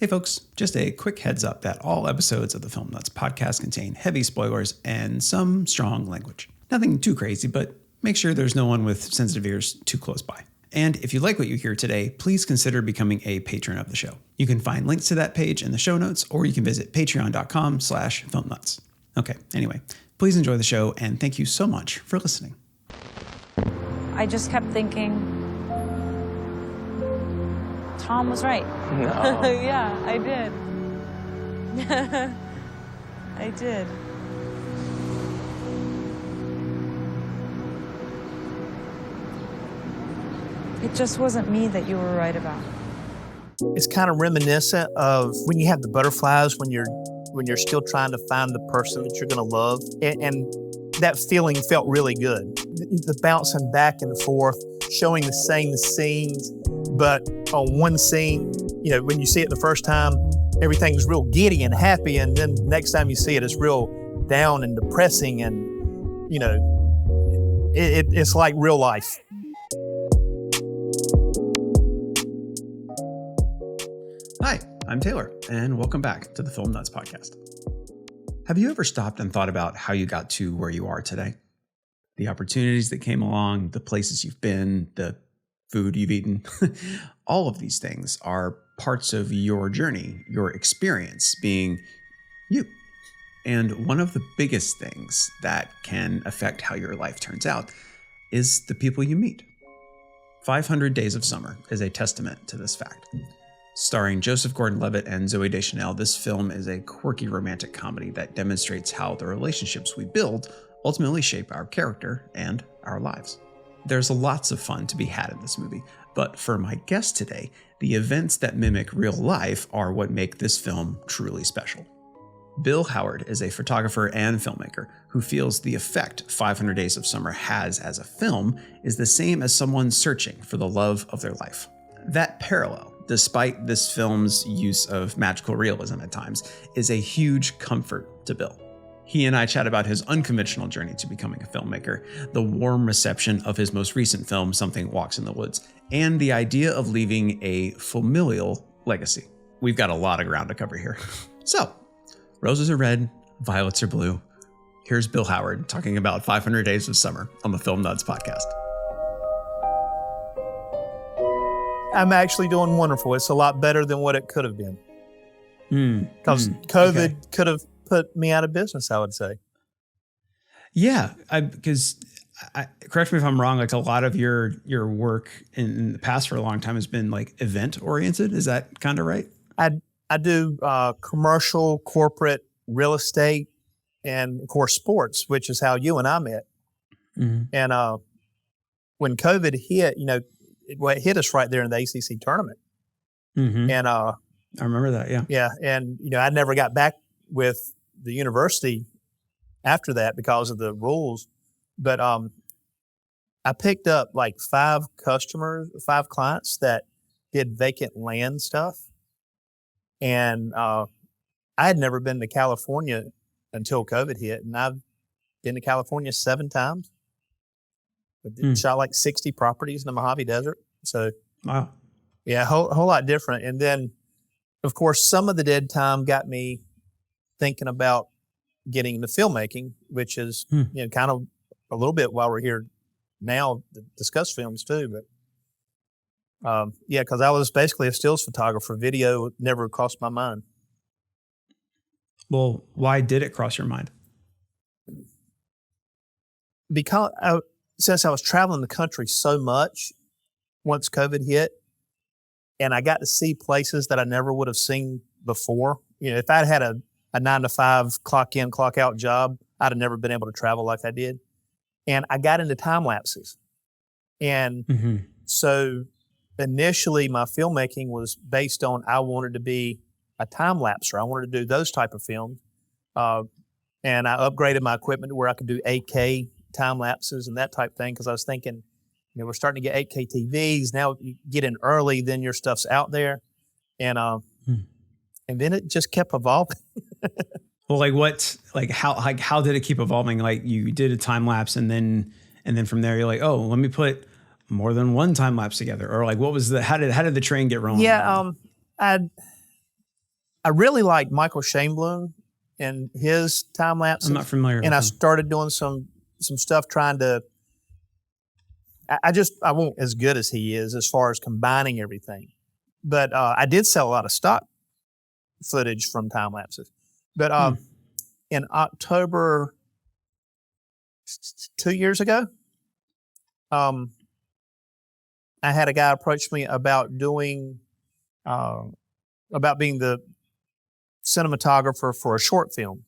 Hey folks, just a quick heads up that all episodes of the Film Nuts podcast contain heavy spoilers and some strong language. Nothing too crazy, but make sure there's no one with sensitive ears too close by. And if you like what you hear today, please consider becoming a patron of the show. You can find links to that page in the show notes, or you can visit patreon.com/filmnuts. Okay, anyway, please enjoy the show, and thank you so much for listening. I just kept thinking, Tom was right. No. Yeah, I did. I did. It just wasn't me that you were right about. It's kind of reminiscent of when you have the butterflies, when you're still trying to find the person that you're going to love. And that feeling felt really good. The bouncing back and forth, showing the same scenes, but on one scene, when you see it the first time, everything's real giddy and happy, and then next time you see it, it's real down and depressing, and it's like real life. Hi, I'm Taylor, and welcome back to the Film Nuts podcast. Have you ever stopped and thought about how you got to where you are today? The opportunities that came along, the places you've been, the food you've eaten. All of these things are parts of your journey, your experience being you. And one of the biggest things that can affect how your life turns out is the people you meet. 500 Days of Summer is a testament to this fact. Starring Joseph Gordon-Levitt and Zooey Deschanel, this film is a quirky romantic comedy that demonstrates how the relationships we build ultimately shape our character and our lives. There's lots of fun to be had in this movie, but for my guest today, the events that mimic real life are what make this film truly special. Bill Howard is a photographer and filmmaker who feels the effect 500 Days of Summer has as a film is the same as someone searching for the love of their life. That parallel, despite this film's use of magical realism at times, is a huge comfort to Bill. He and I chat about his unconventional journey to becoming a filmmaker, the warm reception of his most recent film, Something Walks in the Woods, and the idea of leaving a familial legacy. We've got a lot of ground to cover here. So, roses are red, violets are blue. Here's Bill Howard talking about 500 Days of Summer on the Film Nuts podcast. I'm actually doing wonderful. It's a lot better than what it could have been. Because COVID could have put me out of business, I would say. Yeah, because correct me if I'm wrong, like a lot of your work in the past for a long time has been like event oriented. Is that kind of right? I do commercial, corporate, real estate, and of course sports, which is how you and I met. Mm-hmm. And when COVID hit, it hit us right there in the ACC tournament. Mm-hmm. And I remember that. Yeah. Yeah. And, I never got back with the university after that because of the rules. But I picked up like 5 clients that did vacant land stuff. And I had never been to California until COVID hit. And I've been to California 7 times. Shot like 60 properties in the Mojave Desert. So, wow. Yeah, a whole lot different. And then, of course, some of the dead time got me thinking about getting into filmmaking, which is, kind of a little bit while we're here now to discuss films too. But, because I was basically a stills photographer. Video never crossed my mind. Well, why did it cross your mind? Because since I was traveling the country so much once COVID hit, and I got to see places that I never would have seen before. If I'd had a 9-to-5 clock in, clock out job, I'd have never been able to travel like I did. And I got into time lapses. And so initially my filmmaking was based on I wanted to be a time lapser. I wanted to do those type of films. And I upgraded my equipment to where I could do 8K time lapses and that type thing, because I was thinking, we're starting to get 8K TVs now. You get in early, then your stuff's out there, and then it just kept evolving. Well, how did it keep evolving? Like you did a time lapse, and then from there you're like, oh, let me put more than one time lapse together, or like what was how did the train get rolling? Yeah, I really like Michael Shainblum and his time lapses. I'm not familiar with And I him. started doing some stuff trying to. I won't as good as he is as far as combining everything, but I did sell a lot of stock footage from time lapses. But in October 2 years ago, I had a guy approach me about doing about being the cinematographer for a short film.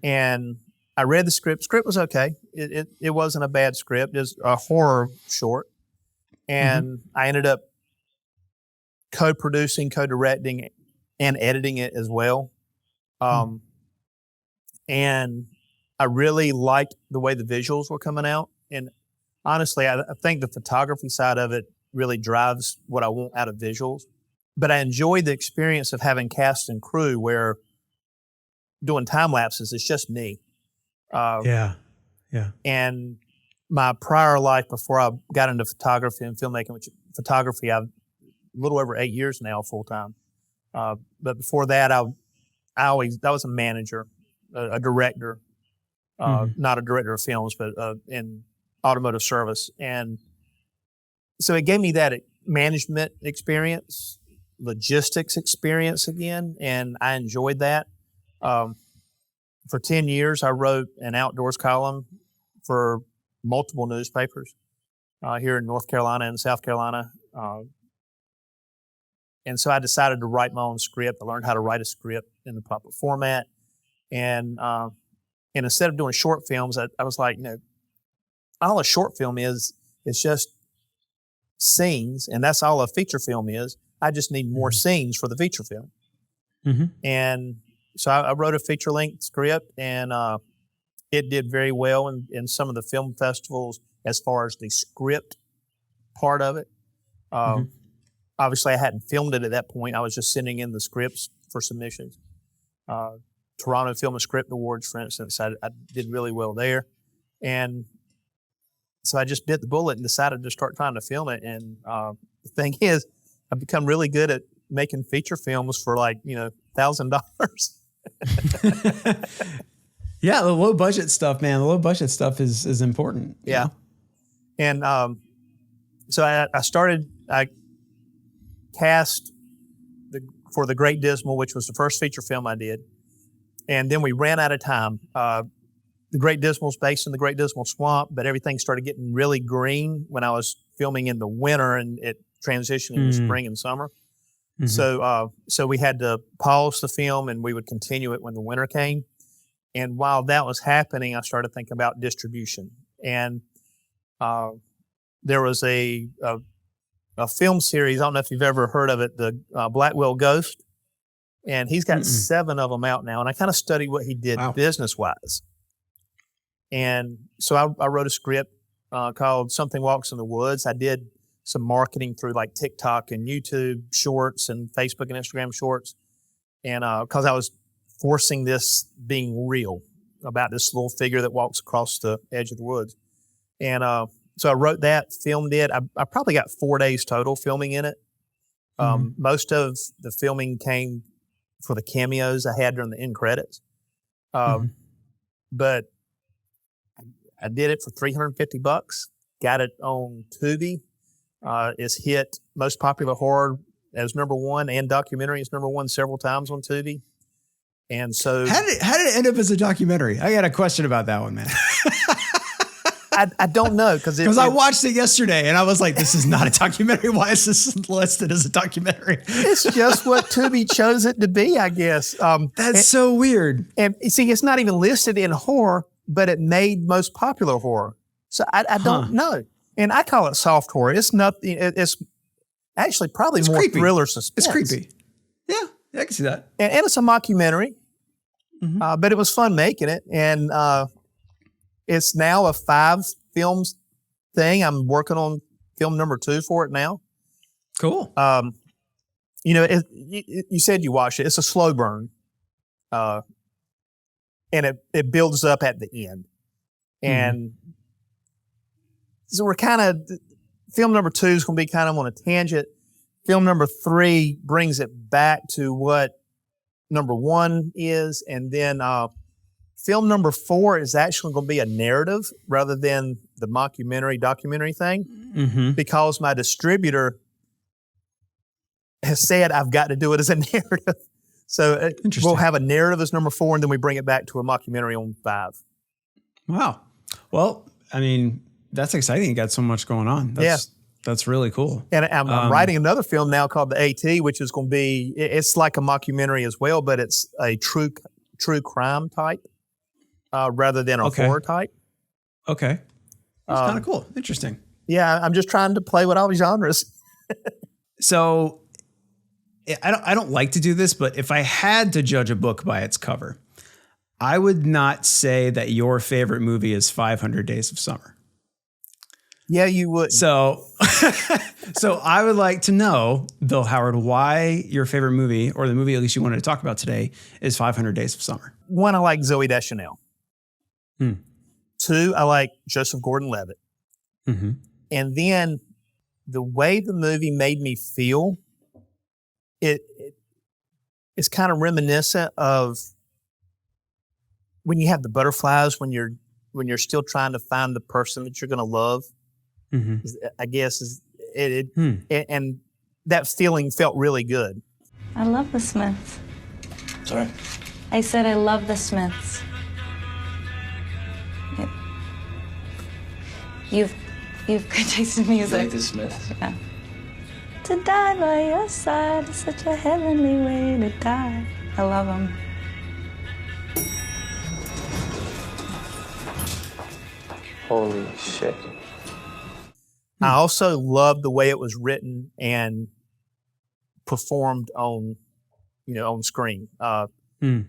And I read the script. Script was okay. It wasn't a bad script. It was a horror short. And I ended up co-producing, co-directing, and editing it as well. And I really liked the way the visuals were coming out. And honestly, I think the photography side of it really drives what I want out of visuals. But I enjoyed the experience of having cast and crew where doing time lapses, it's just me. Yeah. And my prior life before I got into photography and filmmaking, which photography, I've a little over 8 years now full time. But before that, I was a manager, a director, not a director of films, but in automotive service. And so it gave me that management experience, logistics experience again, and I enjoyed that. For 10 years, I wrote an outdoors column for multiple newspapers here in North Carolina and South Carolina. And so I decided to write my own script. I learned how to write a script in the proper format. And instead of doing short films, I was like, all a short film is just scenes, and that's all a feature film is. I just need more scenes for the feature film. And so I wrote a feature-length script, and it did very well in some of the film festivals as far as the script part of it. Obviously, I hadn't filmed it at that point. I was just sending in the scripts for submissions. Toronto Film and Script Awards, for instance, I did really well there. And so I just bit the bullet and decided to start trying to film it. And the thing is, I've become really good at making feature films for $1,000. Yeah, the low budget stuff, man. The low budget stuff is important. Yeah. And so I cast for The Great Dismal, which was the first feature film I did. And then we ran out of time. The Great Dismal is based in the Great Dismal Swamp, but everything started getting really green when I was filming in the winter, and it transitioned into spring and summer. So we had to pause the film, and we would continue it when the winter came. And while that was happening, I started thinking about distribution. And there was a film series, I don't know if you've ever heard of it, the Blackwell Ghost. And he's got 7 of them out now. And I kind of studied what he did business-wise. And so I wrote a script called Something Walks in the Woods. I did some marketing through like TikTok and YouTube shorts and Facebook and Instagram shorts. And because I was forcing this being real about this little figure that walks across the edge of the woods. And so I wrote that, filmed it. I probably got 4 days total filming in it. Most of the filming came for the cameos I had during the end credits. But I did it for $350, got it on Tubi. It's hit most popular horror as #1 and documentary is #1 several times on Tubi. And so how did it end up as a documentary? I got a question about that one, man. I don't know because I watched it yesterday and I was like, this is not a documentary. Why is this listed as a documentary? It's just what Tubi chose it to be, I guess. That's so weird. And see, it's not even listed in horror, but it made most popular horror. So I don't know. And I call it soft horror. It's nothing. It's actually probably more creepy. Thriller suspense. It's creepy. Yeah, I can see that. And it's a mockumentary, but it was fun making it. And it's now a 5 films thing. I'm working on film #2 for it now. Cool. You said you watched it. It's a slow burn. And it builds up at the end. And so we're kind of, film #2 is going to be kind of on a tangent. Film #3 brings it back to what number 1 is, and then film number 4 is actually going to be a narrative rather than the documentary thing, because my distributor has said I've got to do it as a narrative. So we'll have a narrative as number 4, and then we bring it back to a mockumentary on 5. Wow. Well, I mean, that's exciting. You got so much going on. That's really cool. And I'm writing another film now called The AT, which is going to be, it's like a mockumentary as well, but it's a true crime type rather than a horror type. Okay. That's kind of cool. Interesting. Yeah, I'm just trying to play with all genres. So I don't like to do this, but if I had to judge a book by its cover, I would not say that your favorite movie is 500 Days of Summer. Yeah, you would. So I would like to know, Bill Howard, why your favorite movie, or the movie at least you wanted to talk about today, is 500 Days of Summer. 1, I like Zooey Deschanel. 2, I like Joseph Gordon-Levitt. And then the way the movie made me feel, it's kind of reminiscent of when you have the butterflies, when you're still trying to find the person that you're going to love. I guess and that feeling felt really good. I love the Smiths. Sorry? I said I love the Smiths. You've good taste in music. You like the Smiths? Yeah. To die by your side is such a heavenly way to die. I love them. Holy shit. I also loved the way it was written and performed on screen. The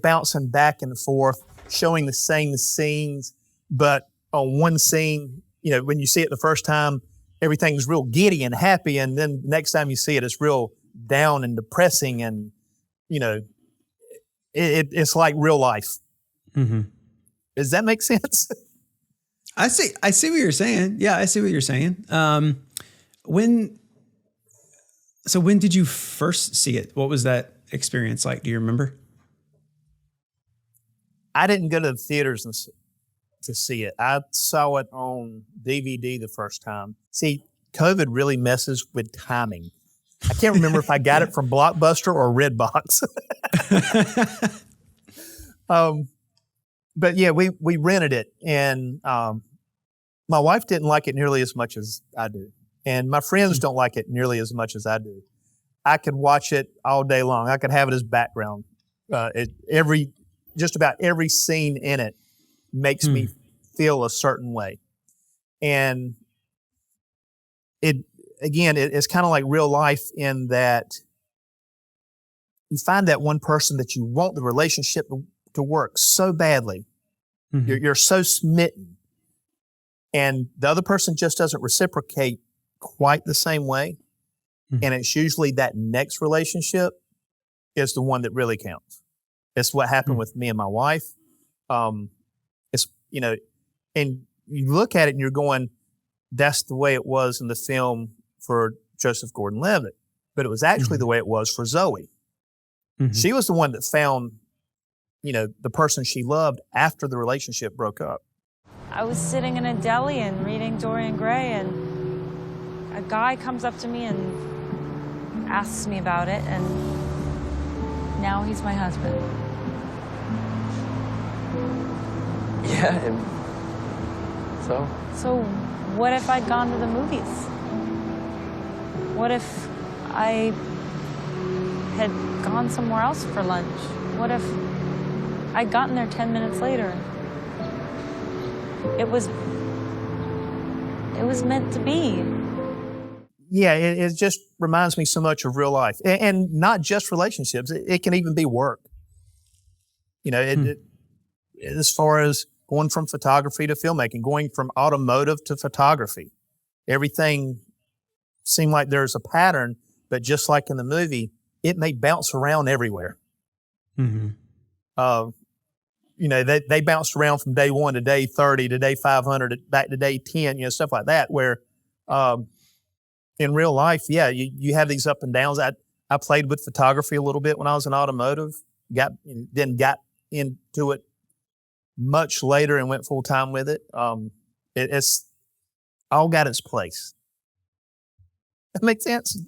bouncing back and forth, showing the same scenes, but on one scene, when you see it the first time, everything's real giddy and happy, and then the next time you see it, it's real down and depressing, and it's like real life. Does that make sense? I see what you're saying. Yeah, I see what you're saying. When did you first see it? What was that experience like? Do you remember? I didn't go to the theaters to see it. I saw it on DVD the first time. See, COVID really messes with timing. I can't remember if I got it from Blockbuster or Redbox. But yeah, we rented it, and my wife didn't like it nearly as much as I do, and my friends don't like it nearly as much as I do. I could watch it all day long. I could have it as background. Just about every scene in it makes me feel a certain way, and it's kind of like real life in that you find that one person that you want the relationship to work so badly. You're so smitten, and the other person just doesn't reciprocate quite the same way. And it's usually that next relationship is the one that really counts. It's what happened with me and my wife. It's, and you look at it and you're going, that's the way it was in the film for Joseph Gordon-Levitt, but it was actually the way it was for Zoe. She was the one that found the person she loved after the relationship broke up. I was sitting in a deli and reading Dorian Gray, and a guy comes up to me and asks me about it, and now he's my husband. Yeah, and so? So what if I'd gone to the movies? What if I had gone somewhere else for lunch? What if I'd gotten there 10 minutes later? It was meant to be. Yeah, it just reminds me so much of real life, and not just relationships. It can even be work. As far as going from photography to filmmaking, going from automotive to photography, everything seemed like there's a pattern, but just like in the movie, it may bounce around everywhere. They bounced around from day 1 to day 30 to day 500 back to day 10, stuff like that, where in real life, you have these up and downs. I played with photography a little bit when I was in automotive. Got into it much later and went full time with it. It's all got its place. That makes sense.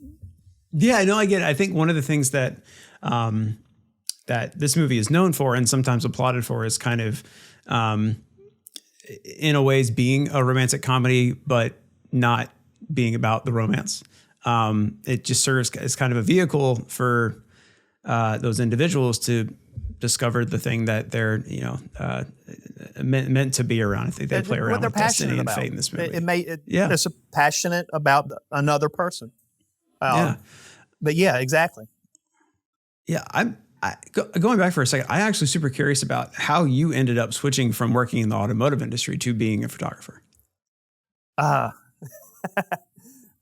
Yeah, no, I get it. I think one of the things that that this movie is known for and sometimes applauded for is kind of, in a ways, being a romantic comedy, but not being about the romance. It just serves as kind of a vehicle for those individuals to discover the thing that they're, meant to be around. I think they play around with destiny and fate in this movie. It's passionate about another person. But yeah, exactly. Yeah, going back for a second, I'm actually super curious about how you ended up switching from working in the automotive industry to being a photographer. All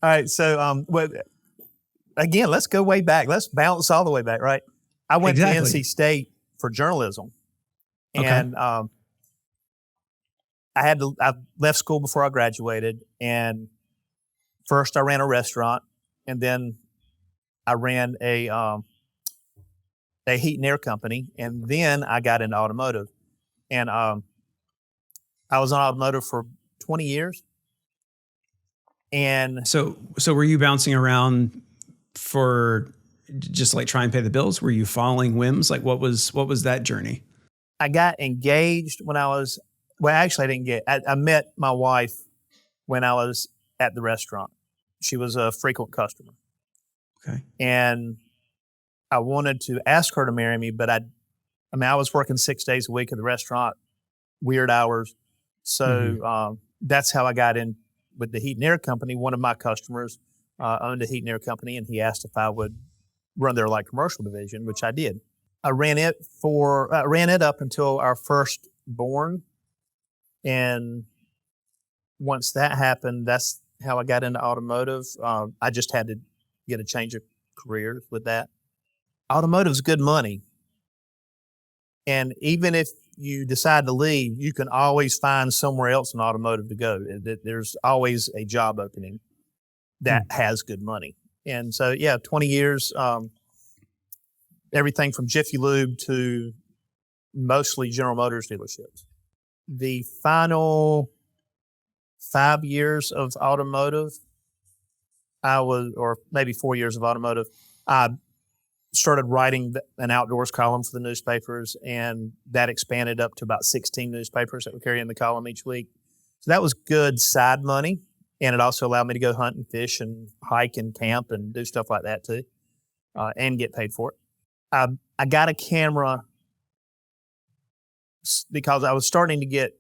right. So, again, let's go way back. Let's bounce all the way back, right? I went to NC State for journalism, and I left school before I graduated, and first I ran a restaurant, and then I ran a heat and air company, and then I got into automotive, and I was on automotive for 20 years. And so were you bouncing around for just like try and pay the bills? Were you following whims? Like what was that journey? I got engaged when I was, actually I didn't get, I met my wife when I was at the restaurant. She was a frequent customer. Okay. And I wanted to ask her to marry me, but I was working 6 days a week at the restaurant, weird hours. So that's how I got in with the heat and air company. One of my customers owned a heat and air company, and he asked if I would run their light commercial division, which I did. I ran it up until our first born. And once that happened, that's how I got into automotive. I just had to get a change of careers with that. Automotive's good money. And even if you decide to leave, you can always find somewhere else in automotive to go. There's always a job opening that has good money. And so, 20 years, everything from Jiffy Lube to mostly General Motors dealerships. The final 5 years of automotive, or maybe 4 years of automotive, I started writing an outdoors column for the newspapers, and that expanded up to about 16 newspapers that were carrying the column each week. So that was good side money, and it also allowed me to go hunt and fish and hike and camp and do stuff like that too, and get paid for it. I got a camera because I was starting to get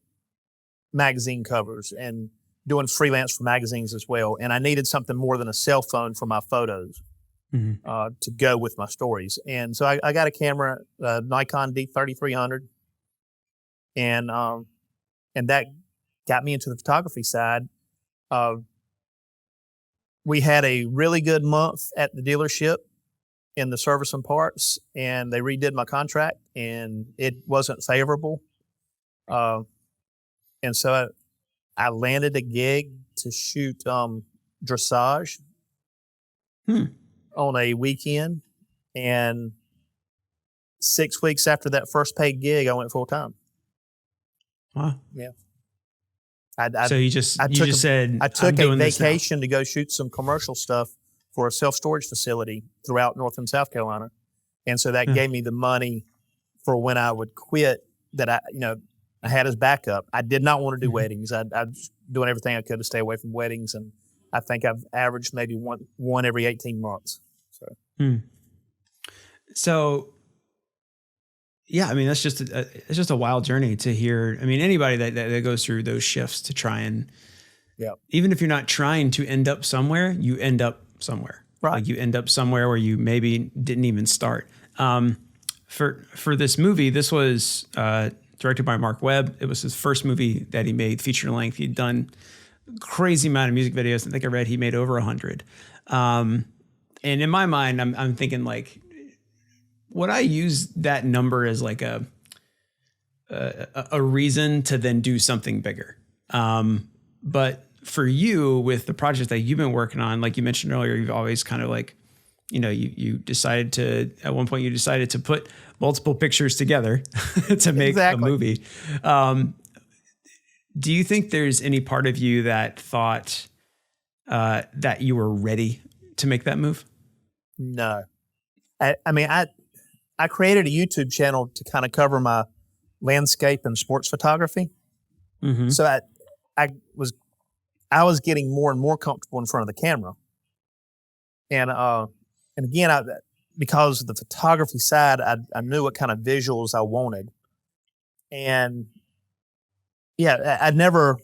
magazine covers and doing freelance for magazines as well, and I needed something more than a cell phone for my photos. To go with my stories. And so I got a camera, Nikon D3300, and that got me into the photography side. We had a really good month at the dealership in the service and parts, and they redid my contract, and it wasn't favorable. And so I landed a gig to shoot dressage. On a weekend, and 6 weeks after that first paid gig, I went full time. Wow. Yeah. I took a vacation to go shoot some commercial stuff for a self-storage facility throughout North and South Carolina. And so that gave me the money for when I would quit that I had as backup. I did not want to do weddings. I was doing everything I could to stay away from weddings, and I think I've averaged maybe one every 18 months. So, yeah, I mean, it's just a wild journey to hear. I mean, anybody that goes through those shifts to try and, even if you're not trying to end up somewhere, you end up somewhere. Right. Like you end up somewhere where you maybe didn't even start. For this movie, this was directed by Mark Webb. It was his first movie that he made feature length. He'd done a crazy amount of music videos. I think I read he made over 100. And in my mind, I'm thinking like, would I use that number as like a reason to then do something bigger? But for you, with the project that you've been working on, like you mentioned earlier, you've always kind of like you decided to, at one point you decided to put multiple pictures together to make a movie. Do you think there's any part of you that thought that you were ready to make that move? No. I mean, I created a YouTube channel to kind of cover my landscape and sports photography. Mm-hmm. So I was getting more and more comfortable in front of the camera. And again, because of the photography side, I knew what kind of visuals I wanted. And yeah, I never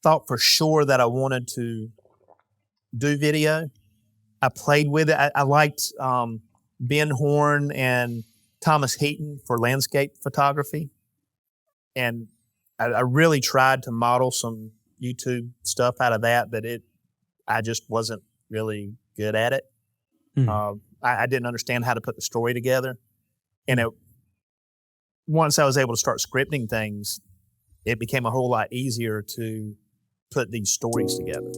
thought for sure that I wanted to do video. I played with it. I liked Ben Horn and Thomas Heaton for landscape photography. And I really tried to model some YouTube stuff out of that, but I just wasn't really good at it. I didn't understand how to put the story together. And once I was able to start scripting things, it became a whole lot easier to put these stories together.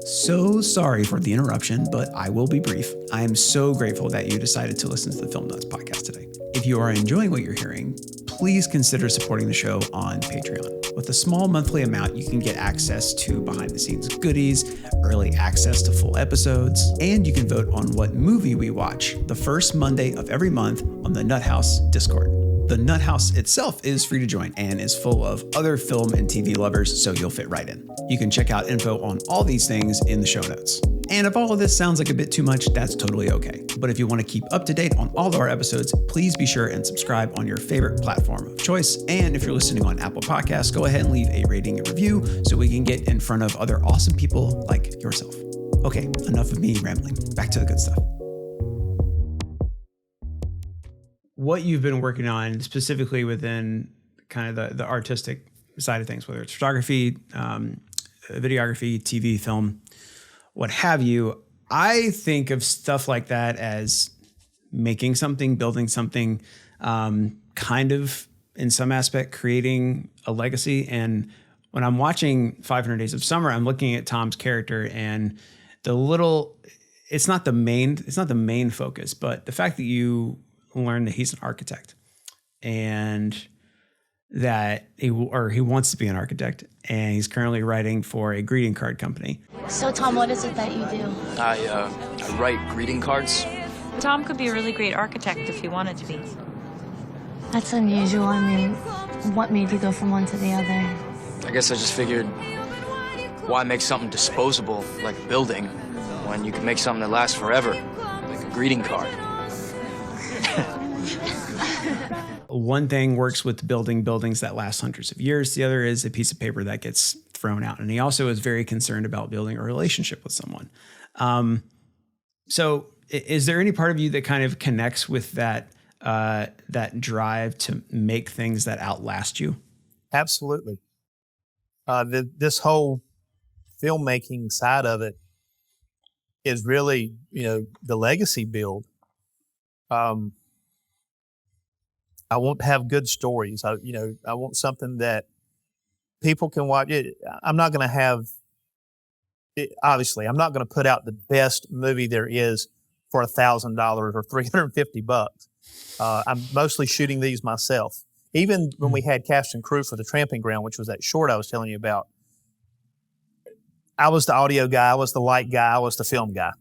So sorry for the interruption, but I will be brief. I am so grateful that you decided to listen to the Film Nuts podcast today. If you are enjoying what you're hearing, please consider supporting the show on Patreon. With a small monthly amount, you can get access to behind-the-scenes goodies, early access to full episodes, and you can vote on what movie we watch the first Monday of every month on the Nut House Discord. The Nut House itself is free to join and is full of other film and TV lovers, so you'll fit right in. You can check out info on all these things in the show notes. And if all of this sounds like a bit too much, that's totally okay. But if you want to keep up to date on all of our episodes, please be sure and subscribe on your favorite platform of choice. And if you're listening on Apple Podcasts, go ahead and leave a rating and review so we can get in front of other awesome people like yourself. Okay, enough of me rambling. Back to the good stuff. What you've been working on specifically within kind of the artistic side of things, whether it's photography, videography, TV, film, what have you, I think of stuff like that as making something, building something, kind of in some aspect creating a legacy. And when I'm watching 500 Days of Summer, I'm looking at Tom's character and it's not the main focus, but the fact that you learn that he's an architect and that he wants to be an architect, and he's currently writing for a greeting card company. So Tom, what is it that you do? I write greeting cards. Tom could be a really great architect if he wanted to be. That's unusual. I mean, what made you go from one to the other? I guess I just figured, why make something disposable like a building when you can make something that lasts forever, like a greeting card? One thing works with building buildings that last hundreds of years. The other is a piece of paper that gets thrown out. And he also is very concerned about building a relationship with someone. So is there any part of you that kind of connects with that drive to make things that outlast you? Absolutely. This whole filmmaking side of it is really, the legacy build. I want to have good stories. I want something that people can watch. I'm not going to have, obviously, I'm not going to put out the best movie there is for $1,000 or $350. I'm mostly shooting these myself. Even when we had cast and crew for The Tramping Ground, which was that short I was telling you about, I was the audio guy, I was the light guy, I was the film guy.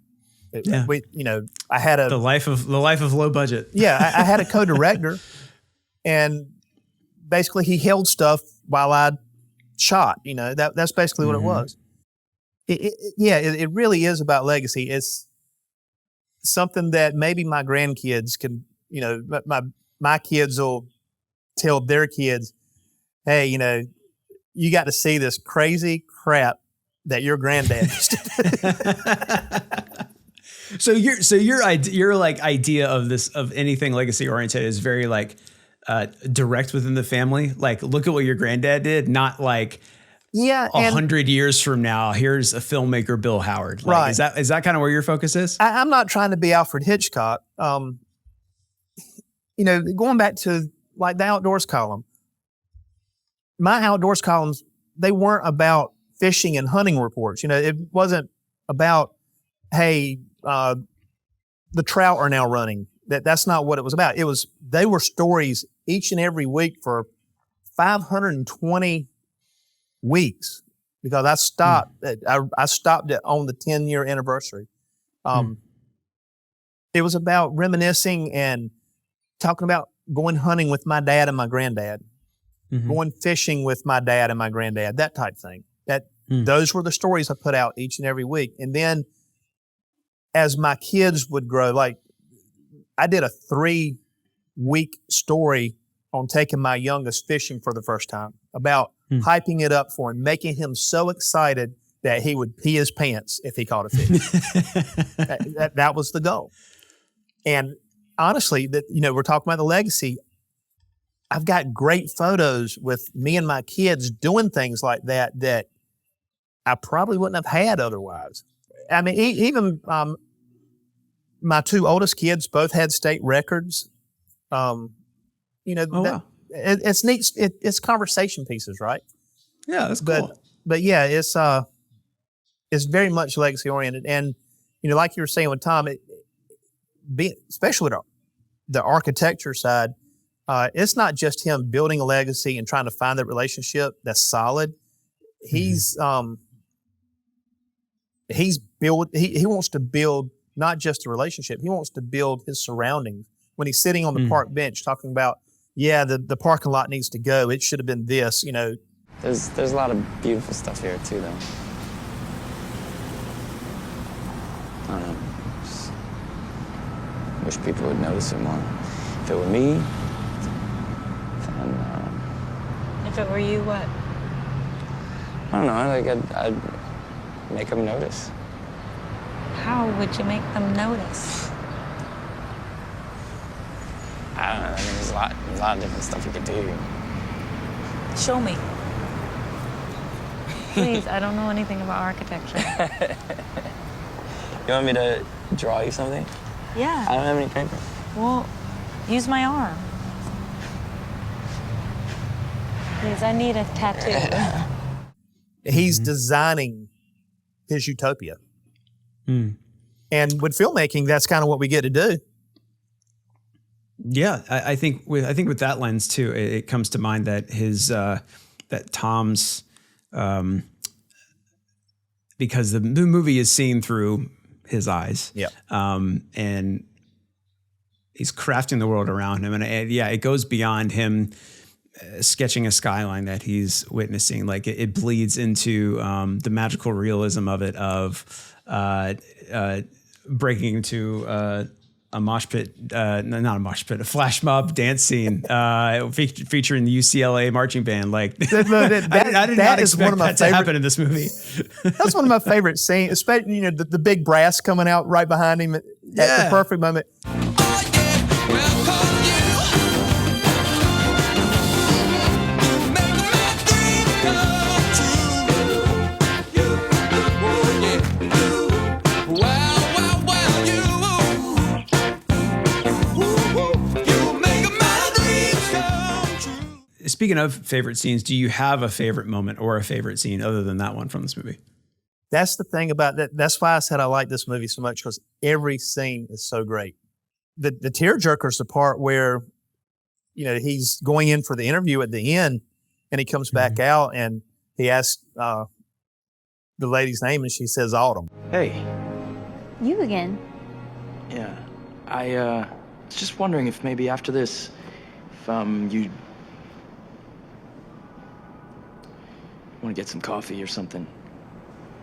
Yeah. I had the life of low budget. Yeah, I had a co-director, and basically he held stuff while I shot. That's basically what it was. It really is about legacy. It's something that maybe my grandkids can, my kids will tell their kids, hey, you got to see this crazy crap that your granddad used to do. So your idea of anything legacy oriented is very direct within the family. Like, look at what your granddad did, not like 100 years from now, here's a filmmaker, Bill Howard. Like, right. Is that kind of where your focus is? I'm not trying to be Alfred Hitchcock. Going back to like the outdoors column, my outdoors columns, they weren't about fishing and hunting reports. It wasn't about, hey, the trout are now running. That's not what it was about. They were stories each and every week for 520 weeks because I stopped. I stopped it on the 10-year anniversary. It was about reminiscing and talking about going hunting with my dad and my granddad, going fishing with my dad and my granddad, that type thing. Those were the stories I put out each and every week. And then as my kids would grow, like I did a 3-week story on taking my youngest fishing for the first time, about hyping it up for him, making him so excited that he would pee his pants if he caught a fish. that was the goal. And honestly, we're talking about the legacy. I've got great photos with me and my kids doing things like that I probably wouldn't have had otherwise. I mean, even my 2 oldest kids both had state records. It's neat. It's conversation pieces, right? Yeah, that's cool. But yeah, it's very much legacy oriented. And, like you were saying with Tom, especially with the architecture side, it's not just him building a legacy and trying to find that relationship that's solid. He's he wants to build not just a relationship. He wants to build his surroundings. When he's sitting on the park bench talking about, the parking lot needs to go. It should have been this, There's a lot of beautiful stuff here too, though. I don't know. Just wish people would notice it more. If it were me, then. If it were you, what? I don't know. Like I'd make them notice. How would you make them notice? I don't know. I mean, there's a lot of different stuff you could do. Show me. Please, I don't know anything about architecture. You want me to draw you something? Yeah. I don't have any paper. Well, use my arm. Please, I need a tattoo. He's designing his utopia. And with filmmaking, that's kind of what we get to do. Yeah, I think with that lens too, it comes to mind that that Tom's, because the movie is seen through his eyes. Yeah. And he's crafting the world around him, and it goes beyond him sketching a skyline that he's witnessing. Like it bleeds into the magical realism of it, of breaking into a mosh pit, not a mosh pit, a flash mob dance scene featuring the UCLA marching band. Like I did not expect that to happen in this movie. That's one of my favorite scenes, especially the big brass coming out right behind him at the perfect moment. Speaking of favorite scenes, do you have a favorite moment or a favorite scene other than that one from this movie? That's the thing about that. That's why I said I like this movie so much, because every scene is so great. The tearjerker is the part where, he's going in for the interview at the end, and he comes back out and he asks the lady's name, and she says Autumn. Hey. You again? Yeah. I was just wondering if maybe after this, if you want to get some coffee or something.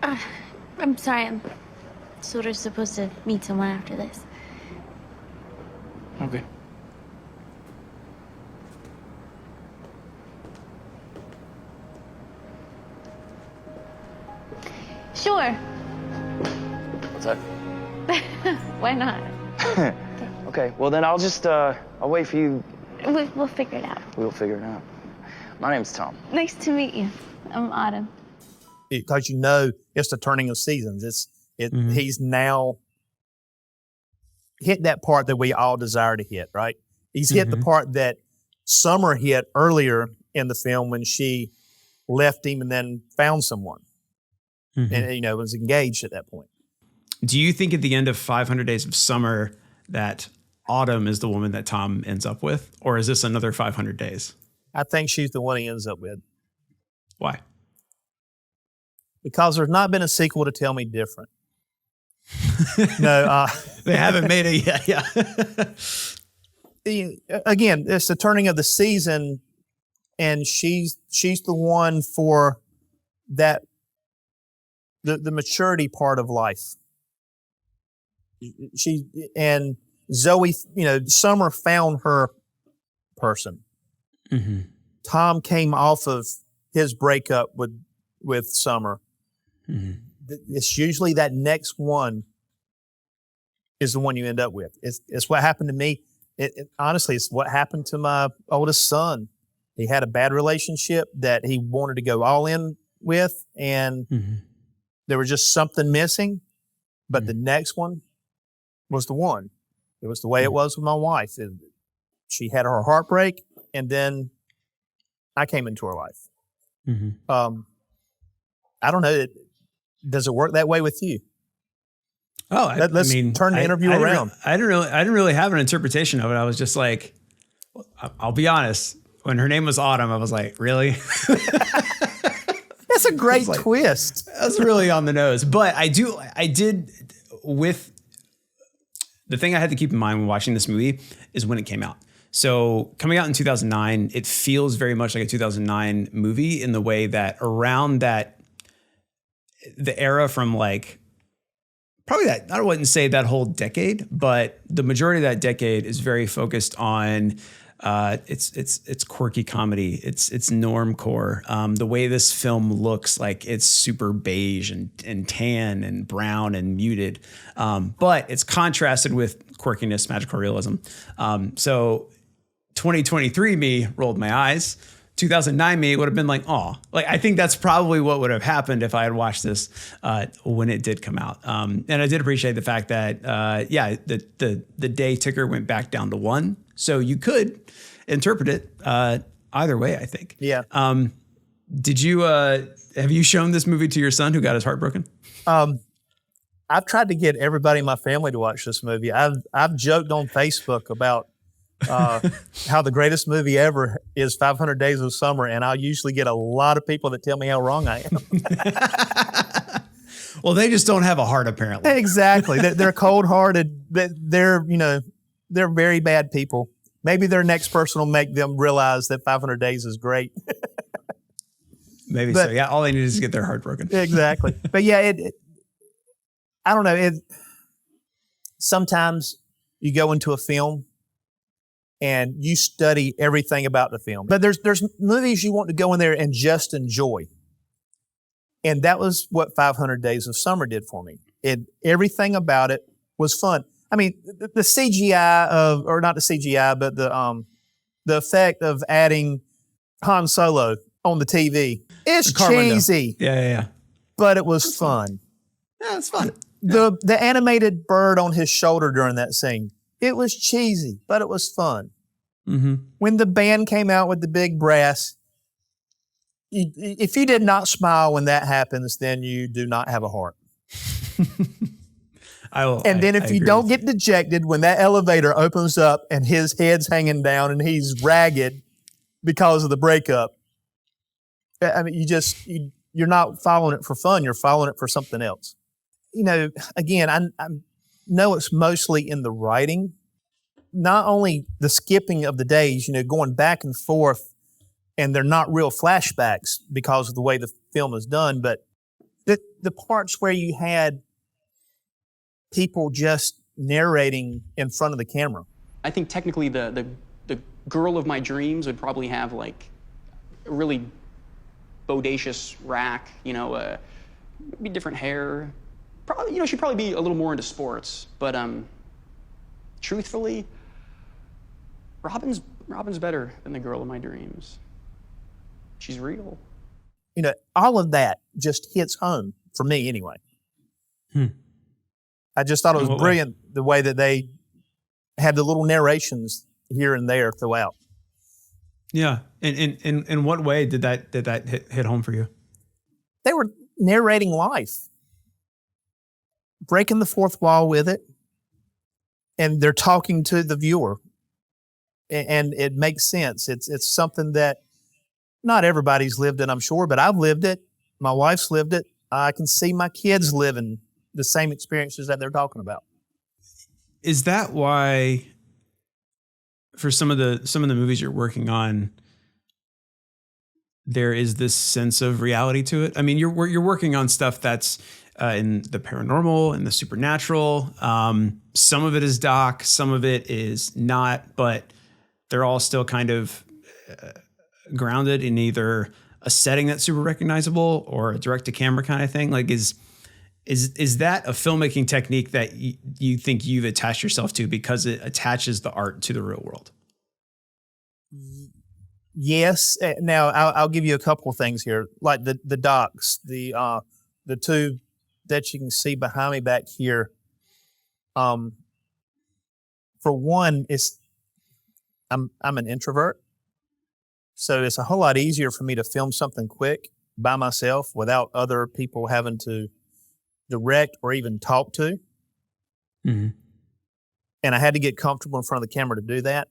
I'm sorry. I'm sort of supposed to meet someone after this. Okay. Sure. What's that? Why not? Okay, well then I'll just, I'll wait for you. We'll figure it out. We'll figure it out. My name's Tom. Nice to meet you. I'm Autumn. Because it's the turning of seasons. He's now hit that part that we all desire to hit, right? He's hit the part that Summer hit earlier in the film when she left him and then found someone. And, was engaged at that point. Do you think at the end of 500 Days of Summer, that Autumn is the woman that Tom ends up with, or is this another 500 days? I think she's the one he ends up with. Why? Because there's not been a sequel to tell me different. No, They haven't made it yet. Yeah. Again, it's the turning of the season, and she's the one for that the maturity part of life. She and Zoe, Summer found her person. Mm-hmm. Tom came off of his breakup with Summer. Mm-hmm. It's usually that next one is the one you end up with. It's what happened to me. Honestly, it's what happened to my oldest son. He had a bad relationship that he wanted to go all in with, and there was just something missing. But the next one was the one. It was the way it was with my wife. She had her heartbreak, and then I came into her life. I don't know. Does it work that way with you? Oh, Let's turn the interview around. I didn't really have an interpretation of it. I was just like, I'll be honest. When her name was Autumn, I was like, really? That's a great twist. That's really on the nose. But I did with the thing I had to keep in mind when watching this movie is when it came out. So coming out in 2009, it feels very much like a 2009 movie in the way that around that, the era from like, probably that, I wouldn't say that whole decade, but the majority of that decade is very focused on it's quirky comedy. It's normcore. The way this film looks, like it's super beige and tan and brown and muted. But it's contrasted with quirkiness, magical realism. So 2023 me rolled my eyes. 2009 me would have been like, oh, like I think that's probably what would have happened if I had watched this when it did come out. And I did appreciate the fact that the day ticker went back down to 1, so you could interpret it either way, I think. Yeah. Did you have you shown this movie to your son who got his heart broken? I've tried to get everybody in my family to watch this movie. I've joked on Facebook about how the greatest movie ever is 500 Days of Summer, and I'll usually get a lot of people that tell me how wrong I am. Well, they just don't have a heart, apparently. Exactly. They're cold-hearted. They're very bad people. Maybe their next person will make them realize that 500 Days is great. Maybe so. Yeah, all they need is to get their heart broken. Exactly. But yeah, I don't know. Sometimes you go into a film and you study everything about the film. But there's movies you want to go in there and just enjoy. And that was what 500 Days of Summer did for me. Everything about it was fun. I mean, the CGI or not the CGI, but the effect of adding Han Solo on the TV. It's cheesy. Yeah. But it was fun. Yeah, it's fun. The animated bird on his shoulder during that scene. It was cheesy, but it was fun. Mm-hmm. When the band came out with the big brass, if you did not smile when that happens, then you do not have a heart. Then if you don't get dejected when that elevator opens up and his head's hanging down and he's ragged because of the breakup, I mean, you're not following it for fun. You're following it for something else. Again, I know it's mostly in the writing. Not only the skipping of the days, going back and forth, and they're not real flashbacks because of the way the film is done, but the parts where you had people just narrating in front of the camera. I think technically the girl of my dreams would probably have like a really bodacious rack, maybe different hair. Probably, she'd probably be a little more into sports, but truthfully, Robin's better than the girl of my dreams. She's real. All of that just hits home for me anyway. I just thought it was brilliant the way that they had the little narrations here and there throughout. Yeah. In what way did that hit home for you? They were narrating life, breaking the fourth wall with it. and they're talking to the viewer, and it makes sense. It's something that not everybody's lived it, I'm sure, but I've lived it. My wife's lived it. I can see my kids living the same experiences that they're talking about. Is that why, for some of the movies you're working on, there is this sense of reality to it? I mean, you're working on stuff that's in the paranormal and the supernatural. Some of it is doc, some of it is not, but they're all still kind of grounded in either a setting that's super recognizable or a direct to camera kind of thing. Like, is that a filmmaking technique that you think you've attached yourself to because it attaches the art to the real world? Yes. Now I'll give you a couple of things here, like the docs, the two that you can see behind me back here. For one, I'm an introvert, so it's a whole lot easier for me to film something quick by myself without other people having to direct or even talk to. Mm-hmm. And I had to get comfortable in front of the camera to do that.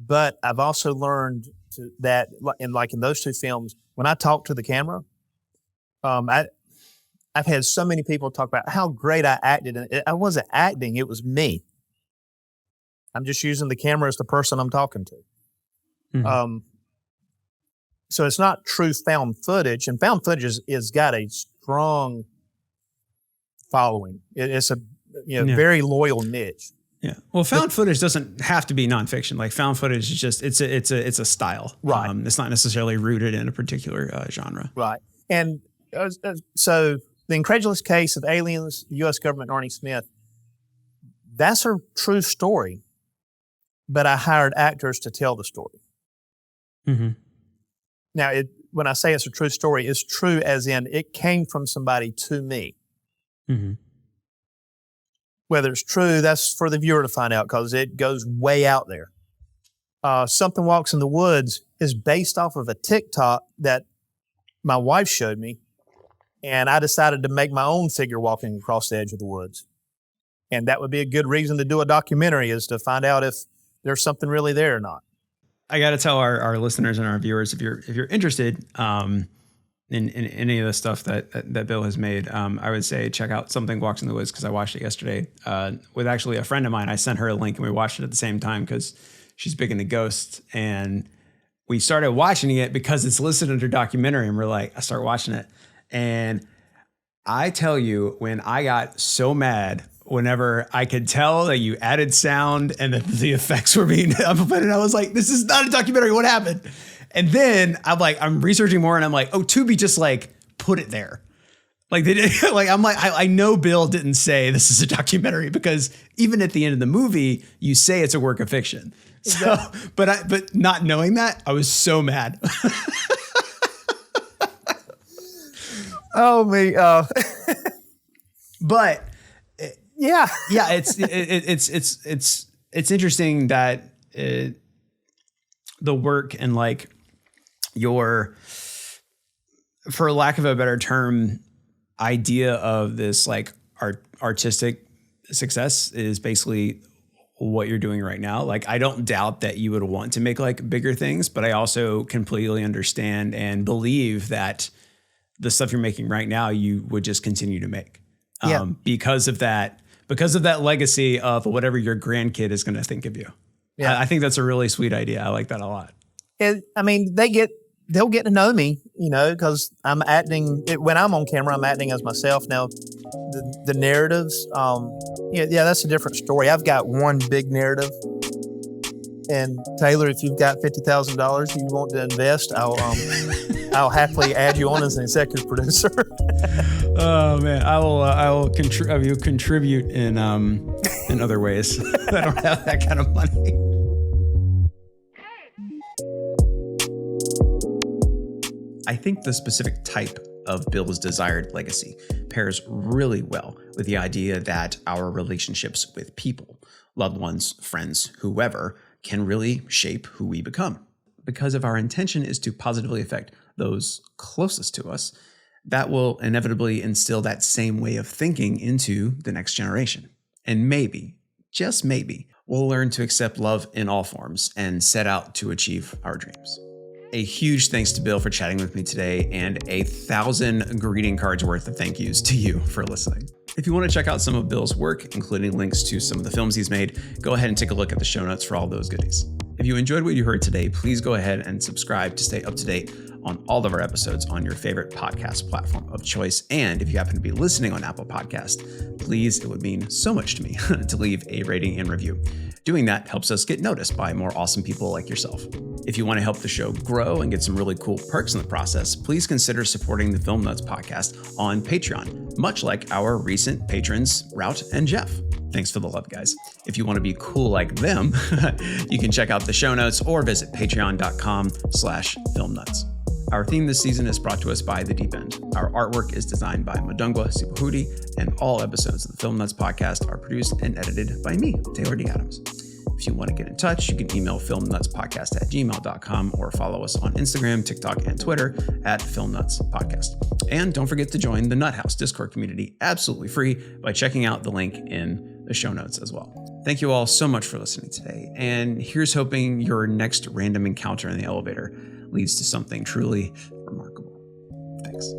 But I've also learned that in those two films, when I talk to the camera, I've had so many people talk about how great I acted. And I wasn't acting, it was me. I'm just using the camera as the person I'm talking to. Mm-hmm. So it's not true found footage, and found footage is got a strong following. It's a very loyal niche. Yeah. Well, found footage doesn't have to be nonfiction. Like, found footage is just it's a style. Right. It's not necessarily rooted in a particular genre. Right. And so the incredulous case of aliens, the U.S. government, and Arnie Smith, that's a true story. But I hired actors to tell the story. Mm-hmm. Now, when I say it's a true story, it's true as in it came from somebody to me. Mm-hmm. Whether it's true, that's for the viewer to find out because it goes way out there. Something Walks in the Woods is based off of a TikTok that my wife showed me, and I decided to make my own figure walking across the edge of the woods. And that would be a good reason to do a documentary, is to find out if there's something really there or not. I got to tell our listeners and our viewers, if you're interested in any of the stuff that Bill has made, I would say check out Something Walks in the Woods, because I watched it yesterday with actually a friend of mine. I sent her a link and we watched it at the same time because she's big into ghosts, and we started watching it because it's listed under documentary, and I start watching it, and I tell you, when I got so mad whenever I could tell that you added sound and that the effects were being uploaded, I was like, this is not a documentary. What happened? And then I'm researching more, and I'm like, oh, Tubi just put it there. Like, they did, I know Bill didn't say this is a documentary, because even at the end of the movie, you say it's a work of fiction. So, but not knowing that, I was so mad. Oh, me. But yeah, it's interesting that the work and your, for lack of a better term, idea of this artistic success is basically what you're doing right now. I don't doubt that you would want to make bigger things, but I also completely understand and believe that the stuff you're making right now, you would just continue to make because of that legacy of whatever your grandkid is going to think of you. Yeah. I think that's a really sweet idea. I like that a lot. I mean, they'll get to know me, because I'm acting. When I'm on camera, I'm acting as myself. Now, the narratives, that's a different story. I've got one big narrative. And Taylor, if you've got $50,000 you want to invest, I'll happily add you on as an executive producer. Oh man, I will contribute in other ways. I don't have that kind of money. I think the specific type of Bill's desired legacy pairs really well with the idea that our relationships with people, loved ones, friends, whoever, can really shape who we become. Because if our intention is to positively affect those closest to us, that will inevitably instill that same way of thinking into the next generation. And maybe, just maybe, we'll learn to accept love in all forms and set out to achieve our dreams. A huge thanks to Bill for chatting with me today, and 1,000 greeting cards worth of thank yous to you for listening. If you want to check out some of Bill's work, including links to some of the films he's made, go ahead and take a look at the show notes for all those goodies. If you enjoyed what you heard today, please go ahead and subscribe to stay up to date on all of our episodes on your favorite podcast platform of choice. And if you happen to be listening on Apple Podcast, please, it would mean so much to me to leave a rating and review. Doing that helps us get noticed by more awesome people like yourself. If you want to help the show grow and get some really cool perks in the process, please consider supporting the Film Nuts podcast on Patreon, much like our recent patrons, Rout and Jeff. Thanks for the love, guys. If you want to be cool like them, you can check out the show notes or visit patreon.com/filmnuts. Our theme this season is brought to us by The Deep End. Our artwork is designed by Madungwa Sipuhudi, and all episodes of the Film Nuts podcast are produced and edited by me, Taylor D. Adams. If you want to get in touch, you can email filmnutspodcast@gmail.com or follow us on Instagram, TikTok, and Twitter @filmnutspodcast. And don't forget to join the Nut House Discord community absolutely free by checking out the link in the show notes as well. Thank you all so much for listening today. And here's hoping your next random encounter in the elevator leads to something truly remarkable. Thanks.